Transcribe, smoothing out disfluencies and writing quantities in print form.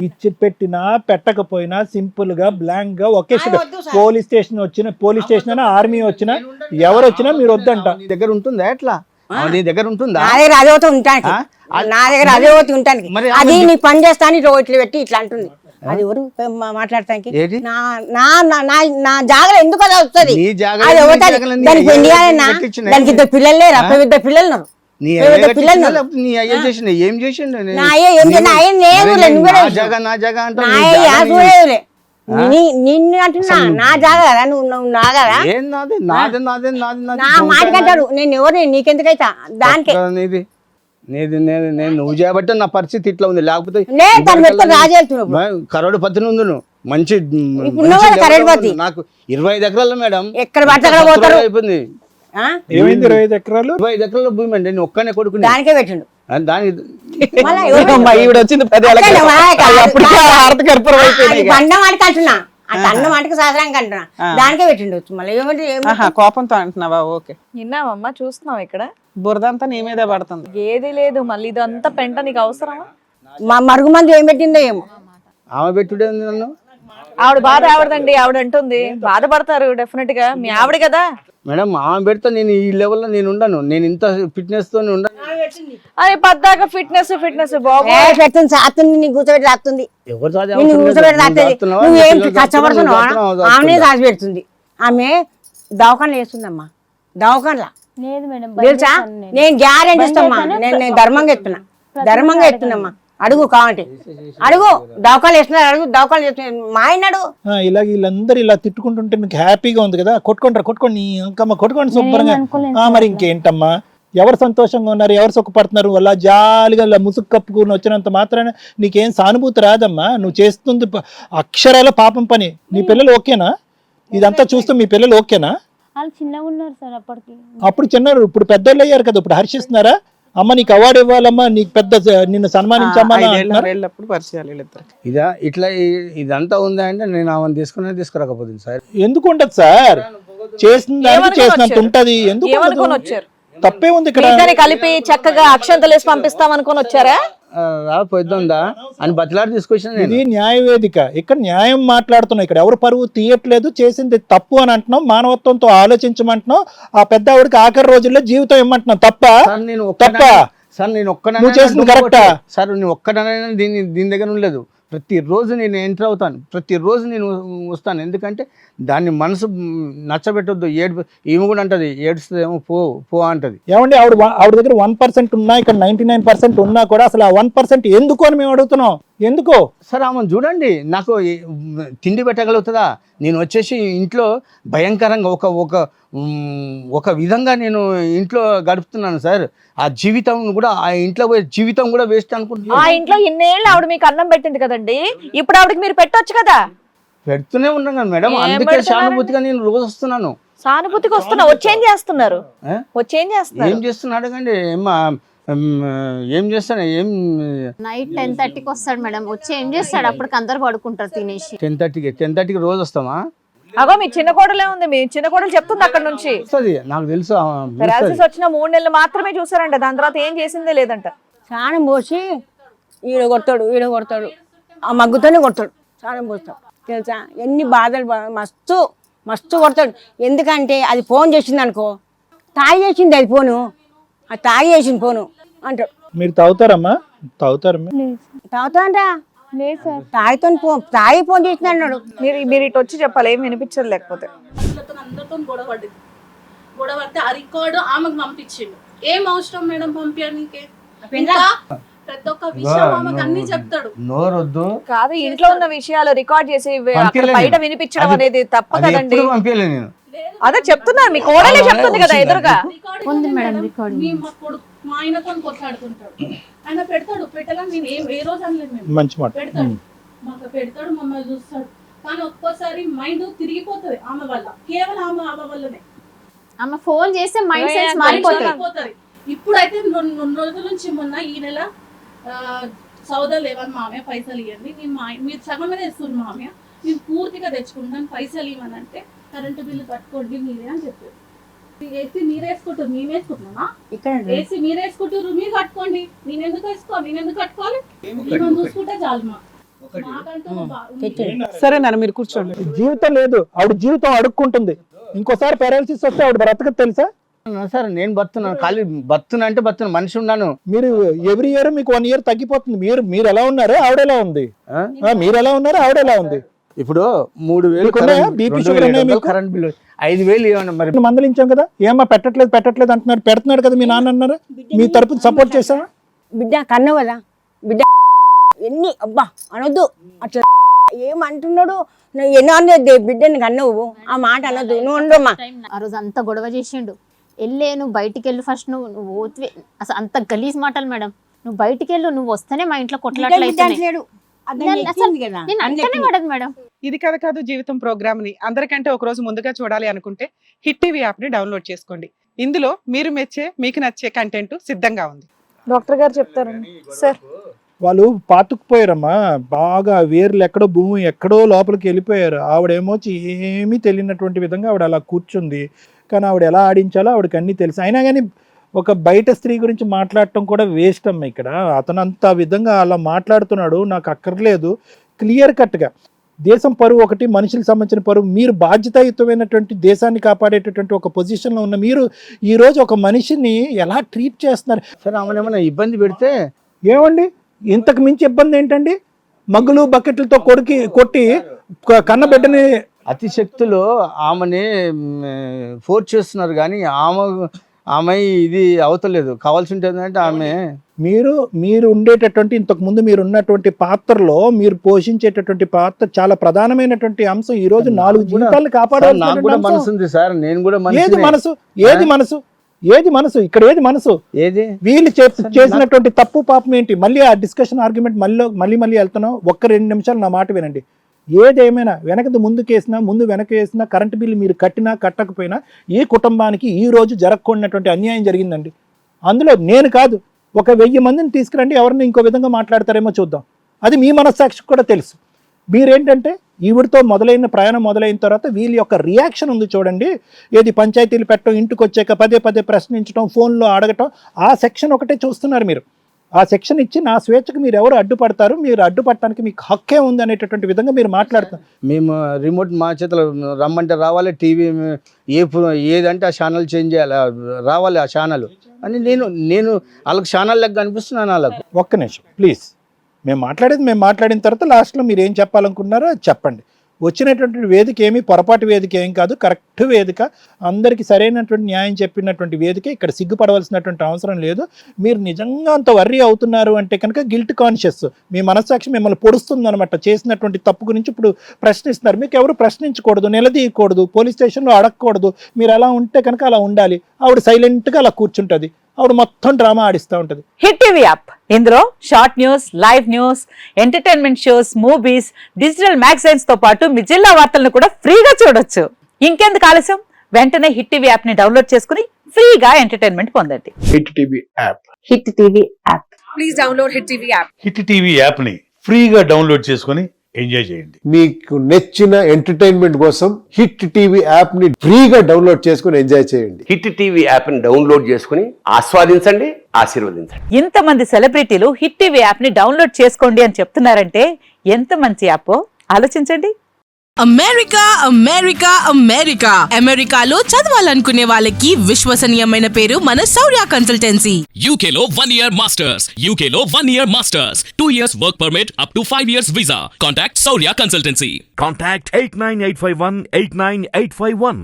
ఇచ్చి పెట్టినా పెట్టకపోయినా సింపుల్ గా బ్లాంక్ గా ఒకే పోలీస్ స్టేషన్ ఆర్మీ వచ్చినా ఎవరు వచ్చినా మీరు వద్దంట. నీ దగ్గర ఉంటుందా ఎట్లా? నీ దగ్గర ఉంటుందా? నా దగ్గర అదే ఉంటానికి, నా దగ్గర అదే ఉంటానికి. అది నీ పని చేస్తాను ఇట్లా పెట్టి ఇట్లా అంటుంది. అది ఎవరు మాట్లాడటానికి? నా జాగ్రత్త ఎందుకు అది వస్తుంది? దానికి పెళ్లి కాదన్నా, దానికి 2 పిల్లలు లేరు, 2 పిల్లలు. ఏం చేసిండు? నిన్ను అంటున్నా, నా జాగ్రత్త నువ్వు నాగరా నా మాట కంటాడు. నేను ఎవరు నీకెందుకైతా దానికి నువ్వు చేయబట్టే నా పరిస్థితి ఇట్లా ఉంది. లేకపోతే కరోడు పత్తి ఉంది. నువ్వు మంచి నాకు 25 ఎకరాలు మేడం. ఎక్కడ పడితే అక్కడ పోతారు. అయిపోయింది. 25 ఎకరాలు 25 ఎకరాల భూమి అండి. నేను ఒక్కనే కొడుకు దానికే పెట్టిండు. దానికి వచ్చింది బండ మాటకి అంటున్నా, అన్న మాటకి శాస్త్రానికి అంటున్నా, దానికే పెట్టిండు. మళ్ళీ ఏమంటే కోపంతో అంటున్నావా? ఓకే, విన్నావమ్మా, చూస్తున్నావు ఇక్కడ బురదంతా నీ మీదే పడుతుంది. ఏది లేదు, మళ్ళీ ఇదంతా పెంట నీకు అవసరమా? మా మరుగు మంది ఏం పెట్టిందో ఏమో. ఆమె పెట్టుడే నన్ను. ఆవిడ బాధ ఆవిడదండి, ఆవిడ అంటుంది. బాధపడతారు డెఫినెట్ గా, మీ ఆవిడ కదా మేడం. ఆమె పెడితే నేను ఈ లెవెల్లో నేను ఉండను. నేను ఇంత ఫిట్నెస్ తో ఉండను. అది పద్దాక ఫిట్నెస్ పెడుతుంది, నీకు కూర్చోబెట్టి రాస్తుంది, నువ్వేం కష్టపడుతున్నావు? ఆమెనే దాచి పెడుతుంది. ఆమె దవాఖాన వేస్తుందమ్మా, దవాఖానలా తెలుసా? నేను గ్యారెంటీ ఇస్తామ్మా. నేను ధర్మంగా ఎత్తున్నమ్మా. అడుగు కావంటే అడుగు, దవాఖాలు వేస్తున్నారు, అడుగు దవాఖాలు చేస్తున్నారు. మా ఆయన ఇలా వీళ్ళందరూ ఇలా తిట్టుకుంటుంటే మీకు హ్యాపీగా ఉంది కదా? కొట్టుకోండి ఇంకమ్మా, కొట్టుకోండి శుభ్రంగా. మరి ఇంకేంటమ్మా, ఎవరు సంతోషంగా ఉన్నారు, ఎవరు సుఖపడుతున్నారు, అలా జాలిగా ముసుగు కప్పుకుని వచ్చినంత మాత్రాన నీకేం సానుభూతి రాదమ్మా. నువ్వు చేస్తుంది అక్షరాల పాపం పని. నీ పిల్లలు ఓకేనా? ఇదంతా చూస్తూ మీ పిల్లలు ఓకేనా? చిన్నగా ఉన్నారు సార్ అప్పటికి. అప్పుడు చిన్నారు, ఇప్పుడు పెద్దోళ్ళు అయ్యారు కదా. ఇప్పుడు హర్షిస్తున్నారా? అమ్మ నీకు అవార్డు ఇవ్వాలమ్మా, నీకు పెద్ద నిన్ను సన్మానించమ్మా. ఇదా ఇట్లా ఇదంతా ఉందా అంటే నేను ఆమెను తీసుకురాకపోతుంది సార్. ఎందుకు ఉండదు సార్? చేసినంత ఉంటది. ఎందుకు వచ్చారు? తప్పే ఉంది ఇక్కడ. కలిపి చక్కగా అక్షంతలు వేసి పంపిస్తాం అనుకుని వచ్చారా? రాపోద్దా అని బతిలాడి తీసుకొచ్చిన. ఇది న్యాయవేదిక, ఇక్కడ న్యాయం మాట్లాడుతున్నాం. ఇక్కడ ఎవరు పరువు తీయట్లేదు, చేసింది తప్పు అని అంటున్నాం. మానవత్వంతో ఆలోచించమంటున్నాం. ఆ పెద్ద ఆవిడకి ఆఖరి రోజుల్లో జీవితం ఇమ్మంటున్నాం. తప్ప సార్ నేను నువ్వు చేసింది కరెక్టా? సార్ నేను ఒక్కడనైనా దీని దగ్గర ఉండలేదు. ప్రతిరోజు నేను ఎంటర్ అవుతాను, ప్రతిరోజు నేను వస్తాను. ఎందుకంటే దాన్ని మనసు నచ్చబెట్టొద్దు. ఈమె కూడా అంటది, ఏడుస్తుందేమో పో అంటది. ఏమండి, ఆవిడ దగ్గర 1% ఉన్నా, ఇక్కడ 99% ఉన్నా కూడా అసలు ఆ 1% ఎందుకు అని మేము అడుగుతున్నాం. ఎందుకో సార్ ఆమె చూడండి, నాకు తిండి పెట్టగలుగుతుందా? నేను వచ్చేసి ఇంట్లో భయంకరంగా ఒక విధంగా నేను ఇంట్లో గడుపుతున్నాను సార్. ఆ జీవితం కూడా, ఆ ఇంట్లో పోయే జీవితం కూడా వేస్ట్ అనుకుంటున్నాను. ఆ ఇంట్లో ఇన్నేళ్ళు ఆవిడ మీకు అన్నం పెట్టింది కదండి, ఇప్పుడు ఆవిడకి మీరు పెట్టొచ్చు కదా. పెడుతూనే ఉన్నాను కదా మేడం, అందుకే సానుభూతిగా నేను రోజు వస్తున్నాను. సానుభూతికి వస్తున్నా. వచ్చేం చేస్తున్నారు? ఏం చేస్తున్నాడు కండి? ఏం చేస్తాను? ఏం నైట్ 10:30కి వస్తాడు మేడం. వచ్చి ఏం చేస్తాడు? అప్పటికి అందరు పడుకుంటారు తినేసి. 10:30కి రోజు వస్తామా? అగో మీ చిన్న కోడలే ఉంది, మీ చిన్న కోడలు చెప్తుంది అక్కడ నుంచి. నాకు తెలుసు. వచ్చిన 3 నెలలు మాత్రమే చూసారంట, దాని తర్వాత ఏం చేసిందే లేదంట. స్నానం పోసి ఈడ కొడతాడు, ఆ మగ్గుతోనే కొడతాడు. స్నానం పోస్తాడు తెలుసా? ఎన్ని బాధలు, మస్తు కొడతాడు. ఎందుకంటే అది ఫోన్ చేసింది అనుకో, తాగి చేసింది అది ఫోను, అది తాగి చేసింది ఫోను అంటాడు. మీరు తాగుతారమ్మా? తాగుతాంరా? తాగి ఫోన్ చేసింది అన్నాడు. మీరు ఇటు వచ్చి చెప్పాలి, ఏం వినిపించదు. లేకపోతే అందరితో గొడవ పడితే ఆ రికార్డు ఆమెకు పంపించిండు. ఏం అవసరం మేడం పంపించడానికి? ప్రతి ఒక్క విషయం ఆమెకు అన్ని చెప్తాడు. నోరొద్దు కాదు, ఇంట్లో ఉన్న విషయాలు రికార్డ్ చేసి బయట వినిపించడం అనేది తప్ప కదండి. అదే చెప్తున్నారు, మీ కోడలే చెప్తుంది కదా ఎదురుగా. మా ఆయనతో కొట్లాడుకుంటాడు, ఆయన పెడతాడు. పెట్టాలని నేను ఏ రోజు అనలేదు. మేము పెడతాడు, మాకు పెడతాడు, మమ్మల్ని చూస్తాడు. కానీ ఒక్కోసారి మైండ్ తిరిగిపోతుంది ఆమె వల్ల, కేవలం ఆమె వల్లనే. ఆమె ఫోన్ చేస్తే మైండ్ సెన్స్ మారిపోతుంది. ఇప్పుడైతే 2 రోజుల నుంచి మొన్న ఈ నెల సౌదాలు లేవని మామయ్య పైసలు ఇవ్వండి, మీరు సగం మీద ఇస్తుంది మామయ్య, నేను పూర్తిగా తెచ్చుకుంటాను, పైసలు ఇవ్వనంటే కరెంటు బిల్లు కట్టుకోండి మీరే అని చెప్పారు. ఏసీ మీరు వేసుకుంటారు, మేము వేసుకుంటున్నామా? ఏసీ మీరు వేసుకుంటారు, మీరు కట్టుకోండి. నేను ఎందుకు కట్టుకోవాలి? ఈమెను చూసుకుంటే చాలు. మాకంటూ ఒక ఉంది. సరే నాన్న మీరు కూర్చోండి. జీవితం లేదు, ఆవిడ జీవితం అడుక్కుంటుంది. ఇంకోసారి పారాలసిస్ వస్తే ఆవిడ బ్రతకదు తెలుసా? సార్ నేను బతున్నాను, ఖాళీ బతున్నా అంటే బతున్నా, మనిషి ఉన్నాను. మీరు ఎవ్రీ ఇయర్ మీకు 1 year తగ్గిపోతుంది. మీరు ఎలా ఉన్నారు, ఆవిడ ఎలా ఉంది? మీరు ఎలా ఉన్నారు, ఆవిడ ఎలా ఉంది? ఇప్పుడు 3,000 మీకున్నాయా? BP, షుగర్ ఉన్నాయా మీకు? కరెంట్ బిల్లు 5,000 ఇవ్వండి. మరి మందలించాం కదా, ఏమా పెట్టట్లేదు అంటున్నారు. పెడుతున్నాడు కదా మీ నాన్న అన్నారు. మీ తరపున సపోర్ట్ చేసావా? బిడ్డ కన్నవు కదా, బిడ్డ ఎన్ని అబ్బా అనొద్దు అట్లా ఏమంటున్నాడు. నువ్వు ఎన్నో అన్నది బిడ్డని కన్నవు, ఆ మాట అనొద్దు. నువ్వు ఉండమ్మా. ఆ రోజు అంత గొడవ చేసిండు. వెళ్ళే నువ్వు బయటికి వెళ్ళు ఫస్ట్, నువ్వు ఓతివే అసలు అంత గలీజ్ మాటలు మేడం. నువ్వు బయటికి వెళ్ళు, నువ్వు వస్తేనే మా ఇంట్లో కొట్లాటలు అవుతున్నాయి. నేను అంటేనే పడదు మేడం. ఇది కథ కాదు జీవితం ప్రోగ్రామ్ ని అందరికంటే ఒక రోజు ముందుగా చూడాలి అనుకుంటే హిట్ టీవీ యాప్ ని డౌన్లోడ్ చేసుకోండి. ఇందులో మీరు మెచ్చే మీకు నచ్చే కంటెంట్ సిద్ధంగా ఉంది. డాక్టర్ గారు చెప్తారండి సార్. వాళ్ళు పాతుకుపోయారమ్మా, బాగా వేర్లు ఎక్కడో భూమి ఎక్కడో లోపలికి వెళ్ళిపోయారు. ఆవిడేమో ఏమీ తెలియనటువంటి విధంగా ఆవిడ అలా కూర్చుంది. కానీ ఆవిడ ఎలా ఆడించాలో ఆవిడకి అన్నీ తెలుసు. అయినా కానీ ఒక బయట స్త్రీ గురించి మాట్లాడటం కూడా వేస్ట్ అమ్మ. ఇక్కడ అతను అంత విధంగా అలా మాట్లాడుతున్నాడు, నాకు అక్కర్లేదు. క్లియర్ కట్గా దేశం పరువు ఒకటి, మనుషులకు సంబంధించిన పరువు. మీరు బాధ్యతాయుతమైనటువంటి దేశాన్ని కాపాడేటటువంటి ఒక పొజిషన్లో ఉన్న మీరు ఈరోజు ఒక మనిషిని ఎలా ట్రీట్ చేస్తున్నారు? సరే ఆమెను ఏమైనా ఇబ్బంది పెడితే ఏమండి, ఇంతకు మించి ఇబ్బంది ఏంటండి? మగ్గులు బకెట్లతో కొట్టి కన్నబిడ్డని అతిశక్తులు ఆమెని ఫోర్స్ చేస్తున్నారు, కానీ ఆమె ఇది అవతలేదు. కావాల్సి ఉంటుంది అంటే ఆమె మీరు ఉండేటటువంటి ఇంతకు ముందు మీరు ఉన్నటువంటి పాత్రలో మీరు పోషించేటటువంటి పాత్ర చాలా ప్రధానమైనటువంటి అంశం. ఈ రోజు 4 జీవితాలు కాపాడాలి. నాకు కూడా మనసు ఉంది సార్, నేను కూడా ఏది మనసు? ఇక్కడ ఏది మనసు? ఏది వీళ్ళు చేసినటువంటి తప్పు పాపం ఏంటి? మళ్ళీ ఆ డిస్కషన్ ఆర్గ్యుమెంట్ మళ్ళీ వెళ్తున్నాం. 1-2 నిమిషాలు నా మాట వినండి. ఏదేమైనా వెనకది ముందుకేసినా ముందు వెనకేసినా కరెంటు బిల్లు మీరు కట్టినా కట్టకపోయినా ఈ కుటుంబానికి ఈ రోజు జరగకూడనటువంటి అన్యాయం జరిగిందండి. అందులో నేను కాదు, 1000 మందిని తీసుకురండి, ఎవరిని ఇంకో విధంగా మాట్లాడతారేమో చూద్దాం. అది మీ మనస్సాక్షికి కూడా తెలుసు. మీరేంటంటే ఈవిడితో ప్రయాణం మొదలైన తర్వాత వీళ్ళ యొక్క రియాక్షన్ ఉంది చూడండి. ఏది పంచాయతీలు పెట్టడం, ఇంటికి వచ్చాక పదే ప్రశ్నించడం, ఫోన్లో అడగటం, ఆ సెక్షన్ ఒకటే చూస్తున్నారు మీరు. ఆ సెక్షన్ ఇచ్చి నా స్వేచ్ఛకు మీరు ఎవరు అడ్డుపడతారు, మీరు అడ్డుపడటానికి మీకు హక్కే ఉంది అనేటటువంటి విధంగా మీరు మాట్లాడతారు. మేము రిమోట్ మా చేతిలో రమ్మంటే రావాలి, టీవీ ఏదంటే ఆ ఛానల్ చేంజ్ చేయాలి, రావాలి ఆ ఛానల్ అని నేను వాళ్ళకి ఛానల్ లెక్క అనిపిస్తున్నాను వాళ్ళకు. ఒక్క నిమిషం ప్లీజ్. మేము మాట్లాడిన తర్వాత లాస్ట్లో మీరు ఏం చెప్పాలనుకున్నారో చెప్పండి. వచ్చినటువంటి వేదిక ఏమి పొరపాటు వేదిక ఏం కాదు, కరెక్ట్ వేదిక, అందరికీ సరైనటువంటి న్యాయం చెప్పినటువంటి వేదిక. ఇక్కడ సిగ్గుపడవలసినటువంటి అవసరం లేదు. మీరు నిజంగా అంత వర్రీ అవుతున్నారు అంటే కనుక గిల్ట్ కాన్షియస్, మీ మనస్సాక్షి మిమ్మల్ని పొడుస్తుంది అనమాట. చేసినటువంటి తప్పు గురించి ఇప్పుడు ప్రశ్నిస్తున్నారు. మీకు ఎవరు ప్రశ్నించకూడదు, నిలదీయకూడదు, పోలీస్ స్టేషన్లో అడగకూడదు. మీరు అలా ఉంటే కనుక అలా ఉండాలి. ఆవిడ సైలెంట్గా అలా కూర్చుంటుంది, ఆవిడ మొత్తం డ్రామా ఆడిస్తూ ఉంటుంది. హిట్ టీవీ యాప్, ఇందులో short news, live news, entertainment shows, movies, digital magazines తో పాటు మీ జిల్లా వార్తలను కూడా ఫ్రీగా చూడొచ్చు. ఇంకెందుకు ఆలస్యం, వెంటనే హిట్ టీవీ యాప్ ని డౌన్లోడ్ చేసుకుని ఫ్రీగా ఎంటర్టైన్మెంట్ పొందండి. Hit TV app. Hit TV app. Please download hit TV app. Hit TV app ని ఫ్రీగా డౌన్లోడ్ చేసుకుని ఎంజాయ్ చేయండి. మీకు నచ్చిన ఎంటర్టైన్మెంట్ కోసం హిట్ టీవీ యాప్ ని ఫ్రీగా డౌన్లోడ్ చేసుకుని ఎంజాయ్ చేయండి. హిట్ టీవీ యాప్ ని డౌన్లోడ్ చేసుకుని ఆస్వాదించండి, ఆశీర్వదించండి. ఇంతమంది సెలబ్రిటీలు హిట్ టీవీ యాప్ ని డౌన్లోడ్ చేసుకోండి అని చెప్తున్నారంటే ఎంత మంచి యాప్ ఆలోచించండి. అమెరికాలో చదవాలనుకునే వాళ్ళకి విశ్వసనీయమైన పేరు మన శౌర్య కన్సల్టెన్సీ. UKలో 1 year masters, UKలో 1 year masters, 2 years work permit up to 5 years visa. Contact Saurya Consultancy. Contact 89851 89851.